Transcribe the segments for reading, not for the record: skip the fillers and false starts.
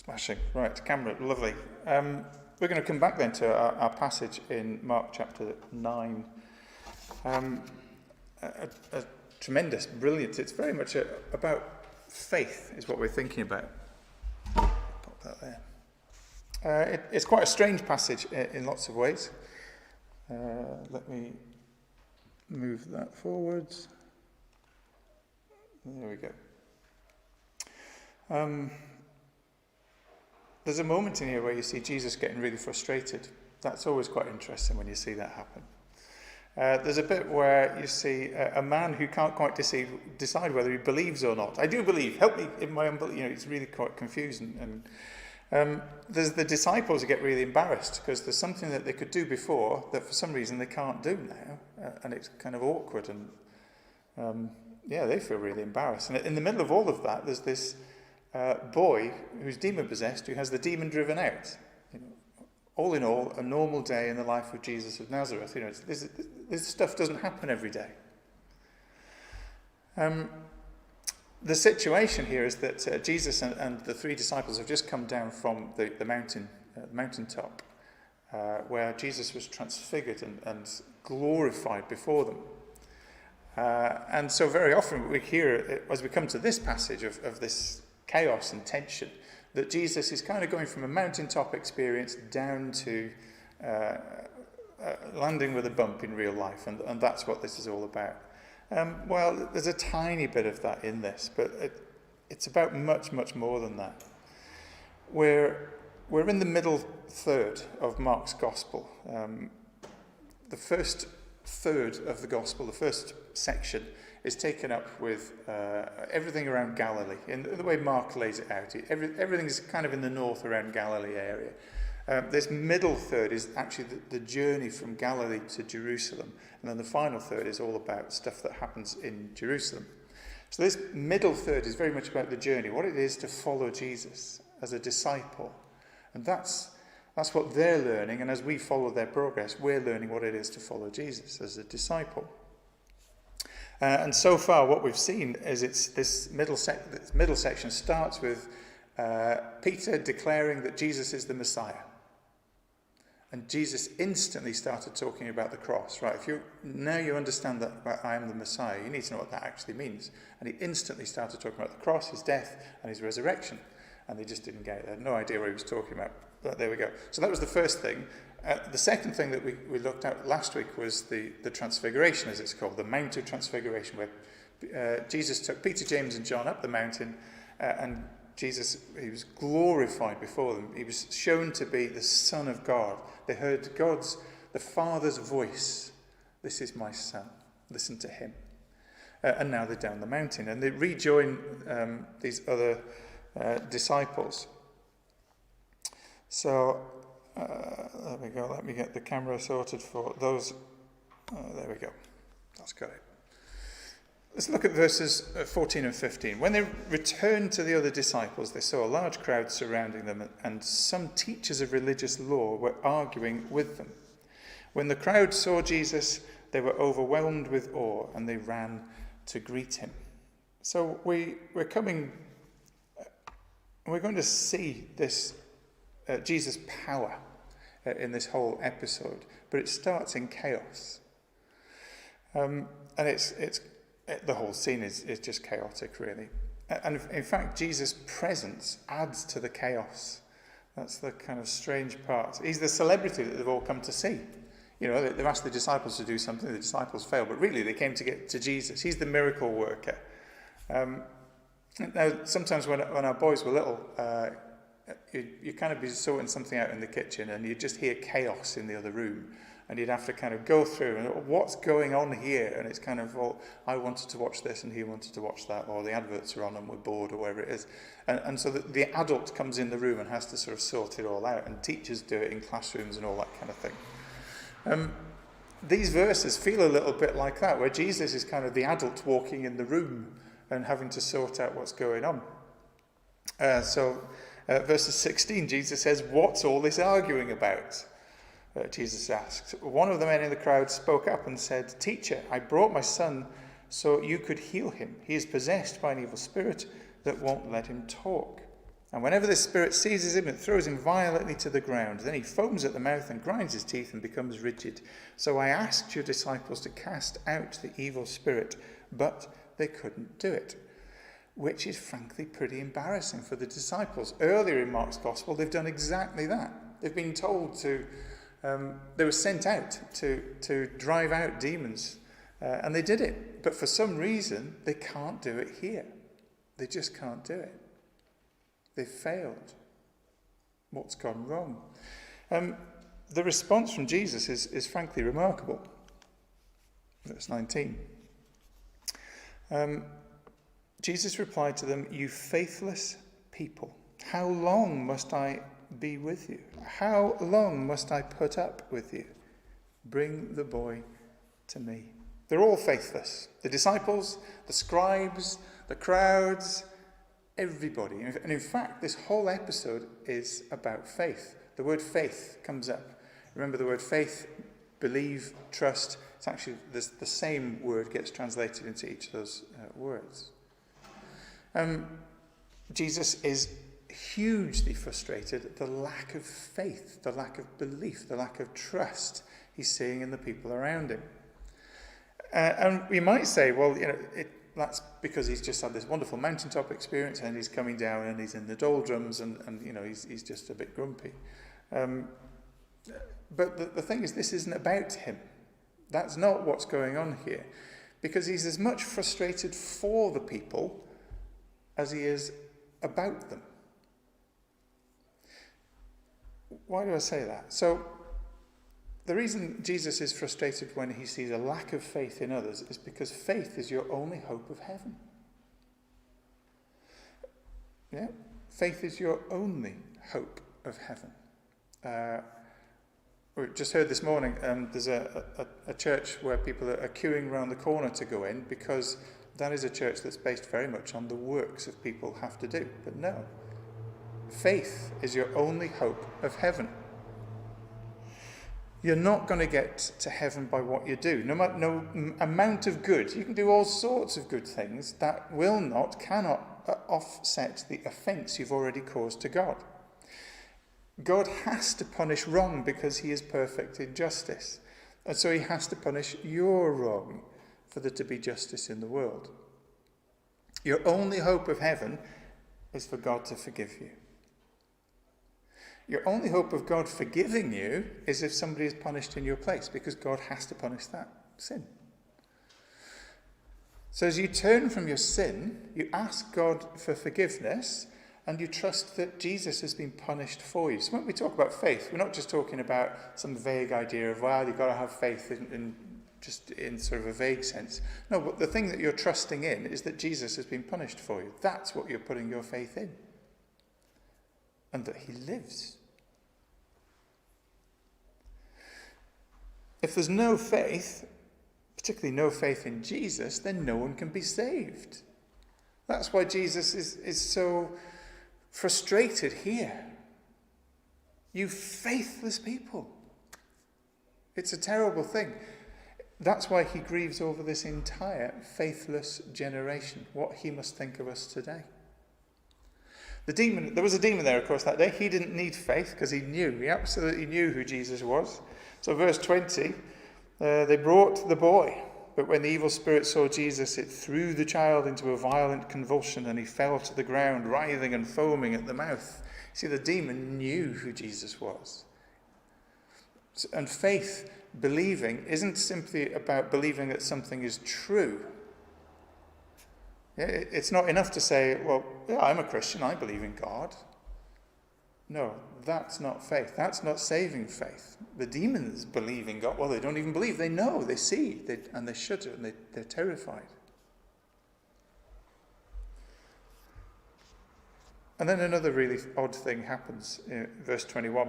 Smashing. Right, camera, lovely. We're going to come back then to our passage in Mark chapter 9. A tremendous, brilliant, it's very much about faith is what we're thinking about. Pop that there. It's quite a strange passage in lots of ways. Let me move that forwards. There we go. There's a moment in here where you see Jesus getting really frustrated. That's always quite interesting when you see that happen. There's a bit where you see a man who can't quite decide whether he believes or not. I do believe. Help me in my unbelief. It's really quite confusing. And there's the disciples who get really embarrassed because there's something that they could do before that for some reason they can't do now, and it's kind of awkward. And they feel really embarrassed. And in the middle of all of that, there's this boy who's demon-possessed, who has the demon driven out. All in all, a normal day in the life of Jesus of Nazareth. This stuff doesn't happen every day. The situation here is that Jesus and the three disciples have just come down from the mountaintop, where Jesus was transfigured and glorified before them. And so very often we hear, as we come to this passage of this chaos and tension, that Jesus is kind of going from a mountaintop experience down to landing with a bump in real life, and that's what this is all about. Well, there's a tiny bit of that in this, but it's about much, much more than that. We're in the middle third of Mark's Gospel. The first third of the Gospel, the first section, is taken up with everything around Galilee. In the way Mark lays it out, everything's kind of in the north around Galilee area. This middle third is actually the journey from Galilee to Jerusalem. And then the final third is all about stuff that happens in Jerusalem. So this middle third is very much about the journey, what it is to follow Jesus as a disciple. And that's what they're learning. And as we follow their progress, we're learning what it is to follow Jesus as a disciple. And so far, what we've seen is this middle section starts with Peter declaring that Jesus is the Messiah. And Jesus instantly started talking about the cross. Right, now you understand that I am the Messiah, you need to know what that actually means. And he instantly started talking about the cross, his death, and his resurrection. And they just didn't get it. They had no idea what he was talking about. But there we go. So that was the first thing. The second thing that we looked at last week was the Transfiguration, as it's called, the Mount of Transfiguration, where Jesus took Peter, James, and John up the mountain, and Jesus, he was glorified before them. He was shown to be the Son of God. They heard the Father's voice. This is my Son. Listen to him. And now they're down the mountain, and they rejoin these other disciples. So, there we go. Let me get the camera sorted for those. There we go. That's got it. Let's look at verses 14 and 15. When they returned to the other disciples, they saw a large crowd surrounding them, and some teachers of religious law were arguing with them. When the crowd saw Jesus, they were overwhelmed with awe, and they ran to greet him. So we're going to see this Jesus' power in this whole episode, but it starts in chaos, and it's the whole scene is just chaotic, really. And in fact, Jesus' presence adds to the chaos. That's the kind of strange part. He's the celebrity that they've all come to see. They've asked the disciples to do something, the disciples failed, but really they came to get to Jesus. He's the miracle worker. Now, sometimes when our boys were little, you kind of be sorting something out in the kitchen and you'd just hear chaos in the other room, and you'd have to kind of go through and what's going on here, and it's kind of, well, I wanted to watch this and he wanted to watch that, or the adverts are on and we're bored, or whatever it is, and so the adult comes in the room and has to sort of sort it all out, and teachers do it in classrooms and all that kind of thing. These verses feel a little bit like that, where Jesus is kind of the adult walking in the room and having to sort out what's going on. Verses 16, Jesus says, "What's all this arguing about?" Jesus asked. One of the men in the crowd spoke up and said, "Teacher, I brought my son so you could heal him. He is possessed by an evil spirit that won't let him talk." And whenever this spirit seizes him, it throws him violently to the ground. Then he foams at the mouth and grinds his teeth and becomes rigid. So I asked your disciples to cast out the evil spirit, but they couldn't do it, which is frankly pretty embarrassing for the disciples. Earlier in Mark's Gospel, they've done exactly that. They've been told to, they were sent out to drive out demons, and they did it. But for some reason, they can't do it here. They just can't do it. They've failed. What's gone wrong? The response from Jesus is frankly remarkable. Verse 19. Jesus replied to them, "You faithless people, how long must I be with you? How long must I put up with you? Bring the boy to me." They're all faithless. The disciples, the scribes, the crowds, everybody. And in fact, this whole episode is about faith. The word faith comes up. Remember the word faith, believe, trust. It's actually the same word gets translated into each of those words. Jesus is hugely frustrated at the lack of faith, the lack of belief, the lack of trust he's seeing in the people around him. And we might say, well, that's because he's just had this wonderful mountaintop experience and he's coming down and he's in the doldrums and he's just a bit grumpy. But the thing is, this isn't about him. That's not what's going on here. Because he's as much frustrated for the people as he is about them. Why do I say that? So, the reason Jesus is frustrated when he sees a lack of faith in others is because faith is your only hope of heaven. Yeah? Faith is your only hope of heaven. We just heard this morning, there's a church where people are queuing around the corner to go in because that is a church that's based very much on the works that people have to do. But no, faith is your only hope of heaven. You're not going to get to heaven by what you do. No amount of good. You can do all sorts of good things that cannot offset the offence you've already caused to God. God has to punish wrong because he is perfect in justice. And so he has to punish your wrong for there to be justice in the world. Your only hope of heaven is for God to forgive you. Your only hope of God forgiving you is if somebody is punished in your place, because God has to punish that sin. So as you turn from your sin, you ask God for forgiveness, and you trust that Jesus has been punished for you. So when we talk about faith, we're not just talking about some vague idea of, well, you've got to have faith in sort of a vague sense. No, but the thing that you're trusting in is that Jesus has been punished for you. That's what you're putting your faith in. And that he lives. If there's no faith, particularly no faith in Jesus, then no one can be saved. That's why Jesus is so frustrated here. You faithless people. It's a terrible thing. That's why he grieves over this entire faithless generation, what he must think of us today. There was a demon there, of course, that day. He didn't need faith because he absolutely knew who Jesus was. So verse 20, they brought the boy, but when the evil spirit saw Jesus, it threw the child into a violent convulsion and he fell to the ground, writhing and foaming at the mouth. See, the demon knew who Jesus was. And faith, believing, isn't simply about believing that something is true. It's not enough to say, well, yeah, I'm a Christian, I believe in God. No, that's not faith. That's not saving faith. The demons believe in God. Well, they don't even believe. They know, they see, and they shudder, and they're terrified. And then another really odd thing happens in verse 21.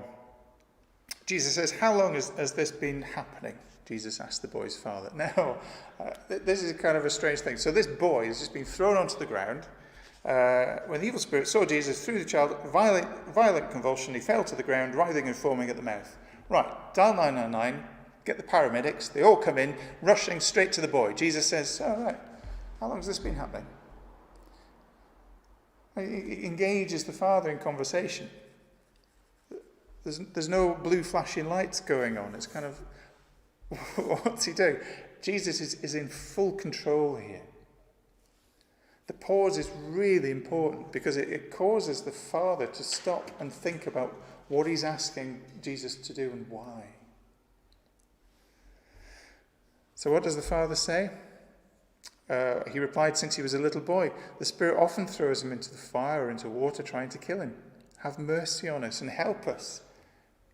Jesus says, how long has this been happening? Jesus asked the boy's father. Now, this is kind of a strange thing. So this boy has just been thrown onto the ground. When the evil spirit saw Jesus, threw the child, violent convulsion, he fell to the ground, writhing and foaming at the mouth. Right, dial 999, get the paramedics, they all come in, rushing straight to the boy. Jesus says, all right, how long has this been happening? He engages the Father in conversation. There's no blue flashing lights going on. It's kind of, what's he doing? Jesus is in full control here. The pause is really important because it causes the Father to stop and think about what he's asking Jesus to do and why. So what does the Father say? He replied, since he was a little boy, the Spirit often throws him into the fire or into water trying to kill him. Have mercy on us and help us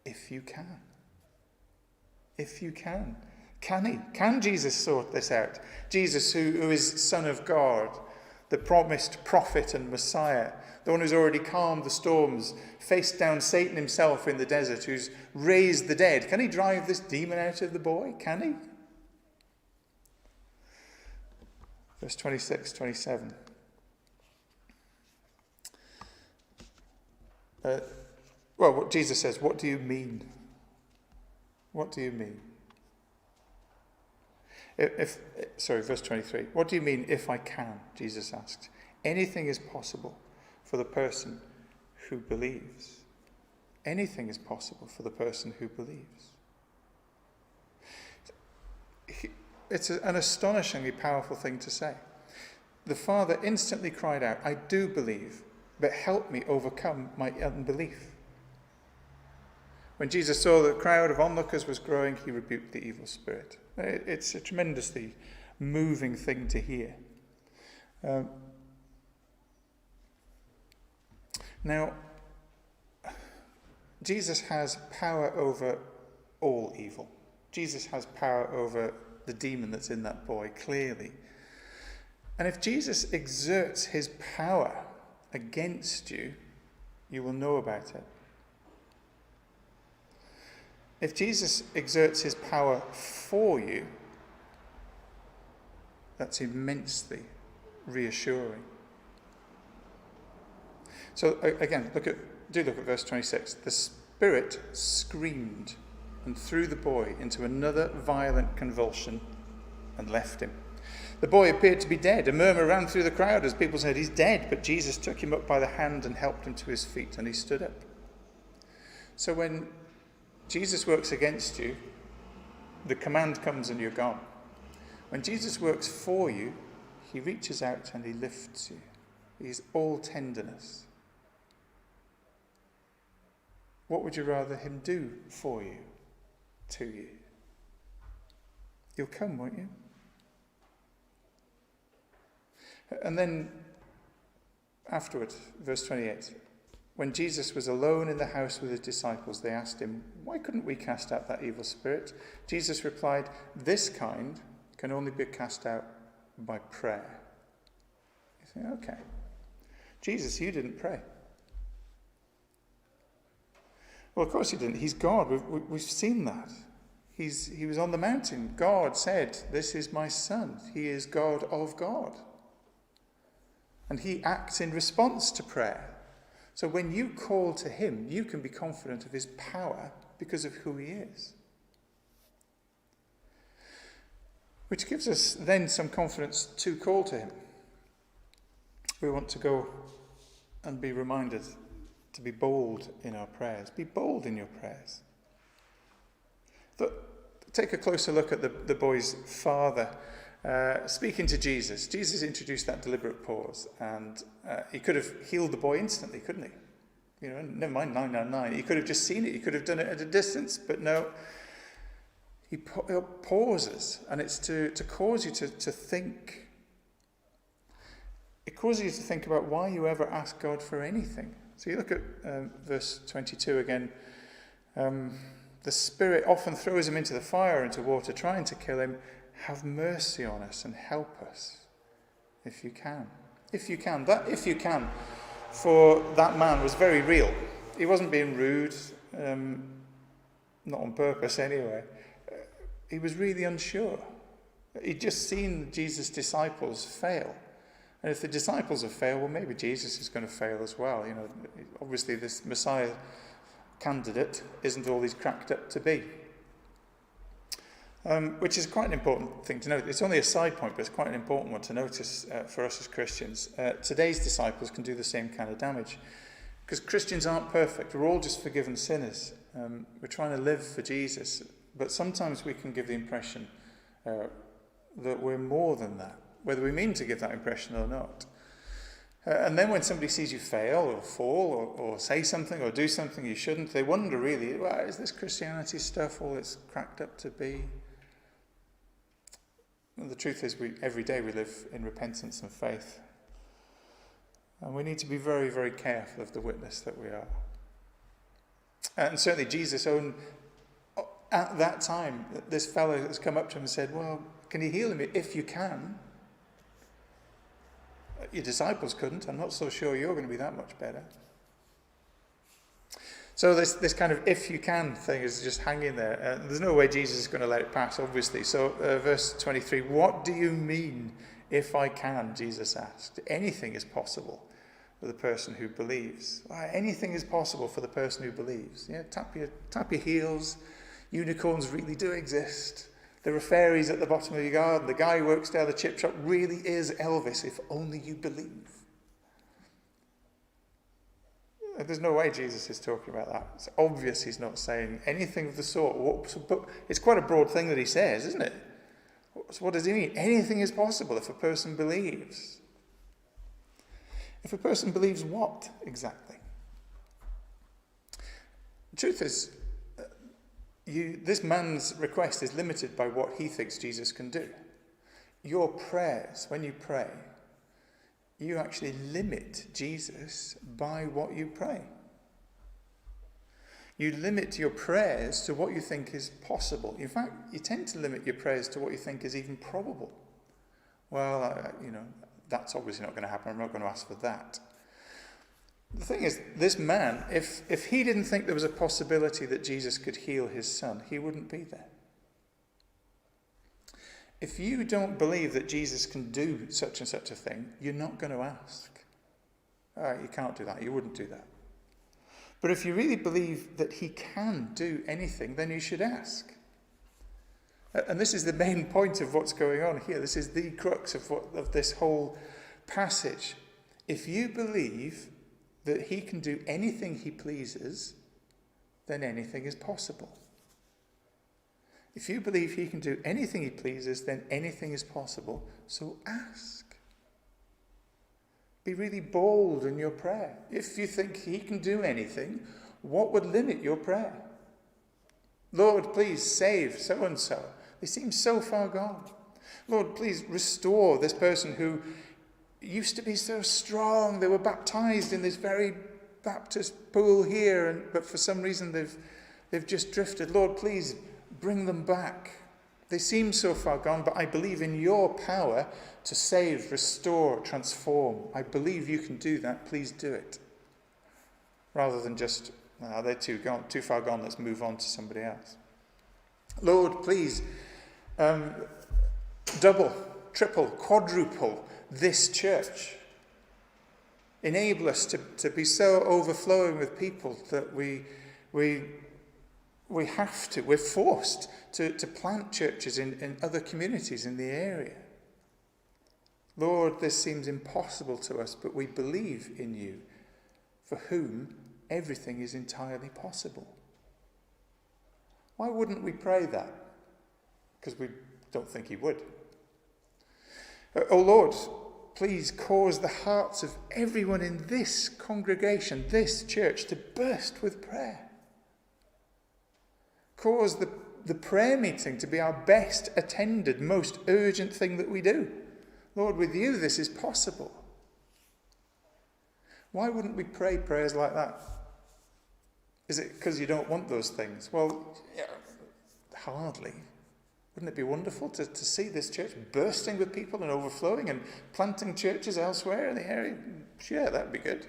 if you can. If you can. Can he? Can Jesus sort this out? Jesus, who is Son of God, the promised prophet and Messiah, the one who's already calmed the storms, faced down Satan himself in the desert, who's raised the dead. Can he drive this demon out of the boy? Can he? Verse 26, 27. What Jesus says, what do you mean? What do you mean? Verse 23. What do you mean, if I can? Jesus asked. Anything is possible for the person who believes. Anything is possible for the person who believes. It's an astonishingly powerful thing to say. The Father instantly cried out, I do believe, but help me overcome my unbelief. When Jesus saw that the crowd of onlookers was growing, he rebuked the evil spirit. It's a tremendously moving thing to hear. Now, Jesus has power over all evil. Jesus has power over the demon that's in that boy, clearly. And if Jesus exerts his power against you, you will know about it. If Jesus exerts his power for you, that's immensely reassuring. So again, look at verse 26. The Spirit screamed and threw the boy into another violent convulsion and left him. The boy appeared to be dead. A murmur ran through the crowd as people said, he's dead. But Jesus took him up by the hand and helped him to his feet, and he stood up. So when Jesus works against you, the command comes and you're gone. When Jesus works for you, he reaches out and he lifts you. He's all tenderness. What would you rather him do for you, to you? You'll come, won't you? And then afterward, verse 28, when Jesus was alone in the house with his disciples, they asked him, why couldn't we cast out that evil spirit? Jesus replied, this kind can only be cast out by prayer. You think, okay, Jesus, you didn't pray. Well, of course he didn't. He's God. We've seen that. He was on the mountain. God said, this is my son. He is God of God. And he acts in response to prayer. So when you call to him, you can be confident of his power because of who he is. Which gives us then some confidence to call to him. We want to go and be reminded to be bold in our prayers. Be bold in your prayers. Take a closer look at the boy's father speaking to Jesus. Jesus introduced that deliberate pause, and he could have healed the boy instantly, couldn't he? You know, never mind 999. He could have just seen it. He could have done it at a distance, but no. He pauses, and it's to cause you to think. It causes you to think about why you ever ask God for anything. So you look at verse 22 again. The Spirit often throws him into the fire, into water, trying to kill him. Have mercy on us and help us, if you can. If you can. That if you can, for that man was very real. He wasn't being rude, not on purpose anyway. He was really unsure. He'd just seen Jesus' disciples fail. And if the disciples have failed, well, maybe Jesus is going to fail as well. You know, obviously this Messiah candidate isn't all he's cracked up to be. which is quite an important thing to note. It's only a side point, but it's quite an important one to notice for us as Christians. Today's disciples can do the same kind of damage, because Christians aren't perfect. We're all just forgiven sinners. We're trying to live for Jesus, but sometimes we can give the impression that we're more than that, whether we mean to give that impression or not. And then when somebody sees you fail or fall or say something or do something you shouldn't, they wonder really, well, is this Christianity stuff all it's cracked up to be? And the truth is, every day we live in repentance and faith. And we need to be very, very careful of the witness that we are. And certainly Jesus at that time, this fellow has come up to him and said, well, can you heal me? If you can. Your disciples couldn't. I'm not so sure you're going to be that much better. So this kind of if you can thing is just hanging there. There's no way Jesus is going to let it pass, obviously. So verse 23, what do you mean if I can? Jesus asked. Anything is possible for the person who believes. Anything is possible for the person who believes. Yeah, tap your heels. Unicorns really do exist. There are fairies at the bottom of your garden. The guy who works down the chip shop really is Elvis, if only you believe. There's no way Jesus is talking about that. It's obvious he's not saying anything of the sort. But it's quite a broad thing that he says, isn't it? So what does he mean? Anything is possible if a person believes. If a person believes what exactly? The truth is, this man's request is limited by what he thinks Jesus can do. Your prayers, when you pray, you actually limit Jesus by what you pray. You limit your prayers to what you think is possible. In fact, you tend to limit your prayers to what you think is even probable. Well, that's obviously not going to happen. I'm not going to ask for that. The thing is, this man, if he didn't think there was a possibility that Jesus could heal his son, he wouldn't be there. If you don't believe that Jesus can do such and such a thing, you're not going to ask. You can't do that. You wouldn't do that. But if you really believe that he can do anything, then you should ask. And this is the main point of what's going on here. This is the crux of this whole passage. If you believe that he can do anything he pleases, then anything is possible. If you believe he can do anything he pleases, then anything is possible. So ask. Be really bold in your prayer. If you think he can do anything, what would limit your prayer? Lord, please save so-and-so. They seem so far gone. Lord, please restore this person who used to be so strong. They were baptized in this very Baptist pool here, but for some reason they've just drifted. Lord, please bring them back. They seem so far gone, but I believe in your power to save, restore, transform. I believe you can do that. Please do it. Rather than just, they're too far gone, let's move on to somebody else. Lord, please double, triple, quadruple this church. Enable us to be so overflowing with people that we're forced to plant churches in other communities in the area. Lord, this seems impossible to us, but we believe in you, for whom everything is entirely possible. Why wouldn't we pray that? Because we don't think he would. Oh Lord, please cause the hearts of everyone in this congregation, this church, to burst with prayer. Cause the prayer meeting to be our best attended, most urgent thing that we do. Lord, with you this is possible. Why wouldn't we pray prayers like that? Is it because you don't want those things? Well, yeah, hardly. Wouldn't it be wonderful to see this church bursting with people and overflowing and planting churches elsewhere in the area? Sure, that'd be good.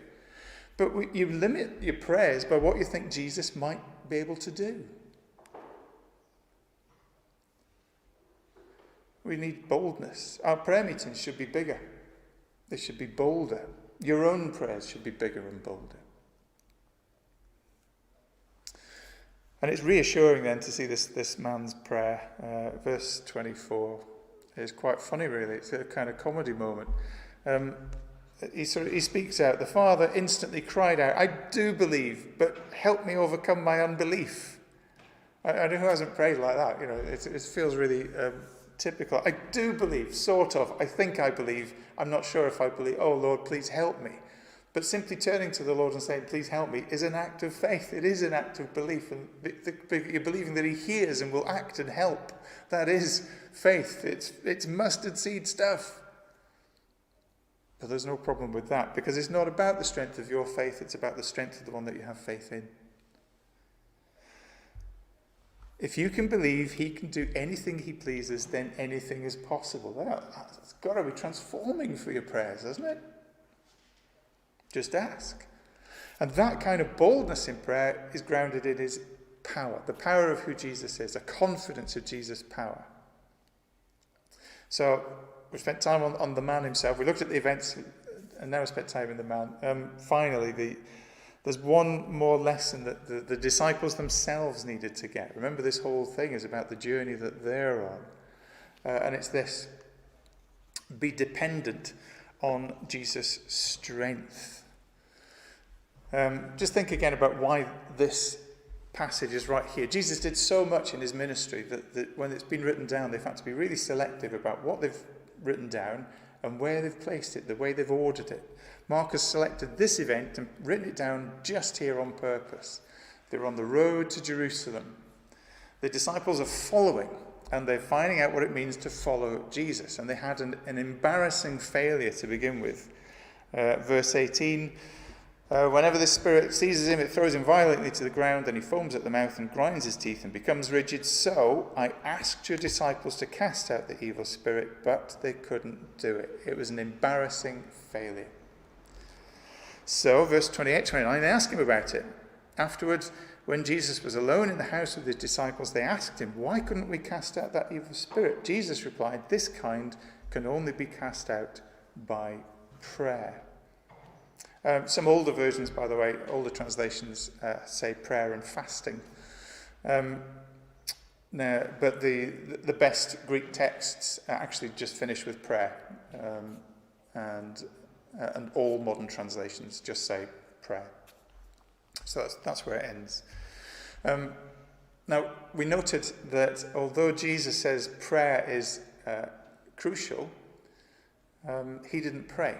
But you limit your prayers by what you think Jesus might be able to do. We need boldness. Our prayer meetings should be bigger. They should be bolder. Your own prayers should be bigger and bolder. And it's reassuring then to see this man's prayer. Verse 24 is quite funny, really. It's a kind of comedy moment. He speaks out. The father instantly cried out, "I do believe, but help me overcome my unbelief." I don't know who hasn't prayed like that. You know, it feels really typical. I do believe, sort of. I think I believe. I'm not sure if I believe. Oh, Lord, please help me. But simply turning to the Lord and saying, "Please help me," is an act of faith. It is an act of belief. And you're believing that he hears and will act and help. That is faith. It's mustard seed stuff. But there's no problem with that, because it's not about the strength of your faith. It's about the strength of the one that you have faith in. If you can believe he can do anything he pleases, then anything is possible. That's got to be transforming for your prayers, hasn't it? Just ask. And that kind of boldness in prayer is grounded in his power, the power of who Jesus is, a confidence of Jesus' power. So we spent time on the man himself. We looked at the events, and now we spent time in the man. Finally, there's one more lesson that the disciples themselves needed to get. Remember, this whole thing is about the journey that they're on. And it's this: be dependent on Jesus' strength. Just think again about why this passage is right here. Jesus did so much in his ministry that when it's been written down, they've had to be really selective about what they've written down and where they've placed it, the way they've ordered it. Mark has selected this event and written it down just here on purpose. They're on the road to Jerusalem. The disciples are following, and they're finding out what it means to follow Jesus. And they had an embarrassing failure to begin with. Verse 18, whenever the spirit seizes him, it throws him violently to the ground, and he foams at the mouth and grinds his teeth and becomes rigid. So I asked your disciples to cast out the evil spirit, but they couldn't do it. It was an embarrassing failure. So, verse 28, 29, they asked him about it. Afterwards, when Jesus was alone in the house with his disciples, they asked him, "Why couldn't we cast out that evil spirit?" Jesus replied, "This kind can only be cast out by prayer." Some older versions, by the way, older translations say prayer and fasting. But the best Greek texts actually just finish with prayer. And all modern translations just say prayer. So that's where it ends. Now, we noted that although Jesus says prayer is crucial, he didn't pray.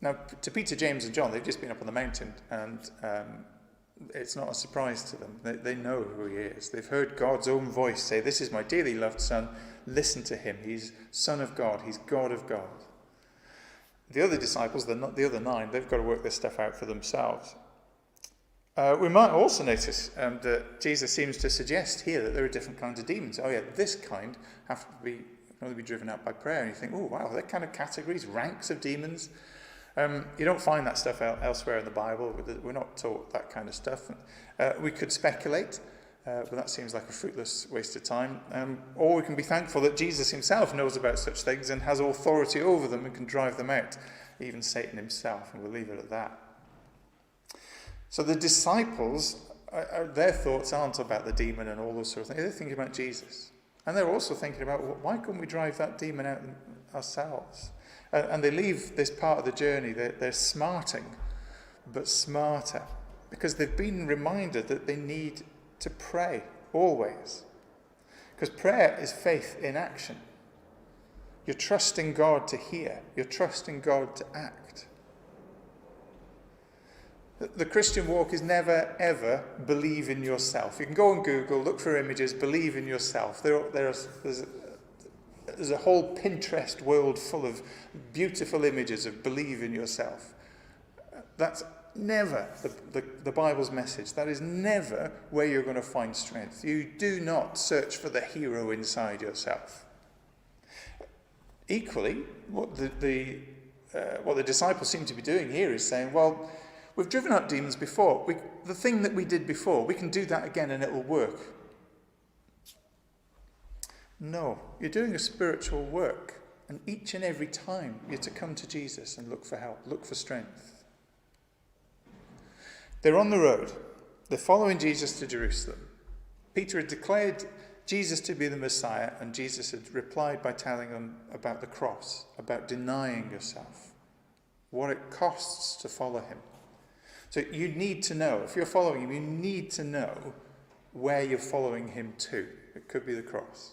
Now, to Peter, James and John, they've just been up on the mountain, and it's not a surprise to them. They know who he is. They've heard God's own voice say, "This is my dearly loved son, listen to him. He's Son of God, he's God of God." The other disciples, the other 9, they've got to work this stuff out for themselves. We might also notice that Jesus seems to suggest here that there are different kinds of demons. Oh yeah, this kind have to be only be driven out by prayer. And you think, oh wow, they're kind of categories, ranks of demons. You don't find that stuff elsewhere in the Bible. We're not taught that kind of stuff. We could speculate, but that seems like a fruitless waste of time. Or we can be thankful that Jesus himself knows about such things and has authority over them and can drive them out, even Satan himself, and we'll leave it at that. So the disciples, their thoughts aren't about the demon and all those sort of things. They're thinking about Jesus. And they're also thinking about, well, why couldn't we drive that demon out ourselves? And they leave this part of the journey, they're smarting, but smarter, because they've been reminded that they need to pray always. Because prayer is faith in action. You're trusting God to hear. You're trusting God to act. The Christian walk is never, ever believe in yourself. You can go on Google, look for images, believe in yourself. There's a whole Pinterest world full of beautiful images of believe in yourself. That's never the Bible's message. That is never where you're going to find strength. You do not search for the hero inside yourself. Equally, what the disciples seem to be doing here is saying, well, we've driven out demons before. The thing that we did before, we can do that again and it will work. No, you're doing a spiritual work. And each and every time you're to come to Jesus and look for help, look for strength. They're on the road. They're following Jesus to Jerusalem. Peter had declared Jesus to be the Messiah, and Jesus had replied by telling them about the cross, about denying yourself, what it costs to follow him. So you need to know, if you're following him, you need to know where you're following him to. It could be the cross.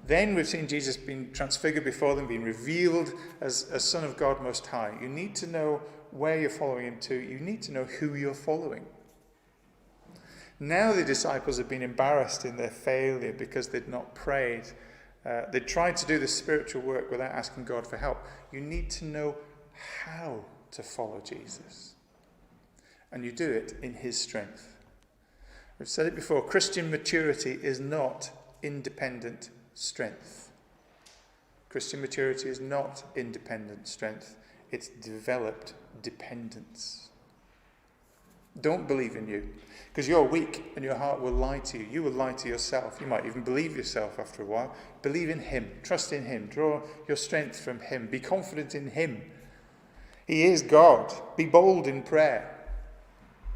Then we've seen Jesus being transfigured before them, being revealed as Son of God Most High. You need to know where you're following him to. You need to know who you're following. Now the disciples have been embarrassed in their failure because they'd not prayed. They'd tried to do the spiritual work without asking God for help. You need to know how to follow Jesus. And you do it in his strength. We've said it before, Christian maturity is not independent strength. Christian maturity is not independent strength. It's developed dependence. Don't believe in you, because you're weak and your heart will lie to you. You will lie to yourself. You might even believe yourself after a while. Believe in him. Trust in him. Draw your strength from him. Be confident in him. He is God. Be bold in prayer.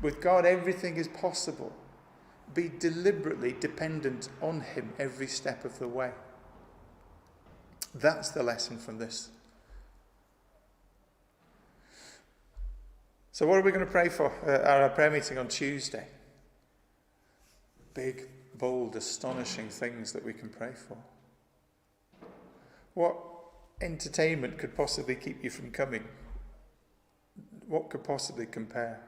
With God, everything is possible. Be deliberately dependent on him every step of the way. That's the lesson from this. So what are we going to pray for at our prayer meeting on Tuesday? Big, bold, astonishing things that we can pray for. What entertainment could possibly keep you from coming? What could possibly compare?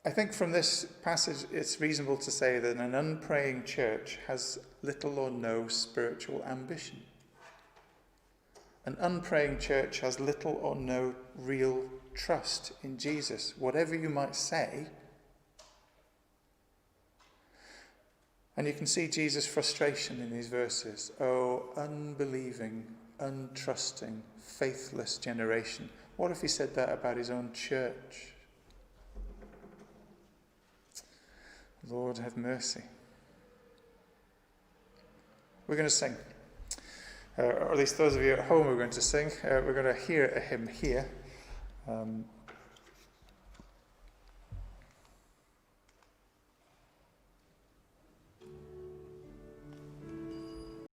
I think from this passage it's reasonable to say that an unpraying church has little or no spiritual ambition. An unpraying church has little or no real trust in Jesus, whatever you might say. And you can see Jesus' frustration in these verses. Oh, unbelieving, untrusting, faithless generation. What if he said that about his own church? Lord, have mercy. We're going to sing. Or at least those of you at home are going to sing. We're going to hear a hymn here.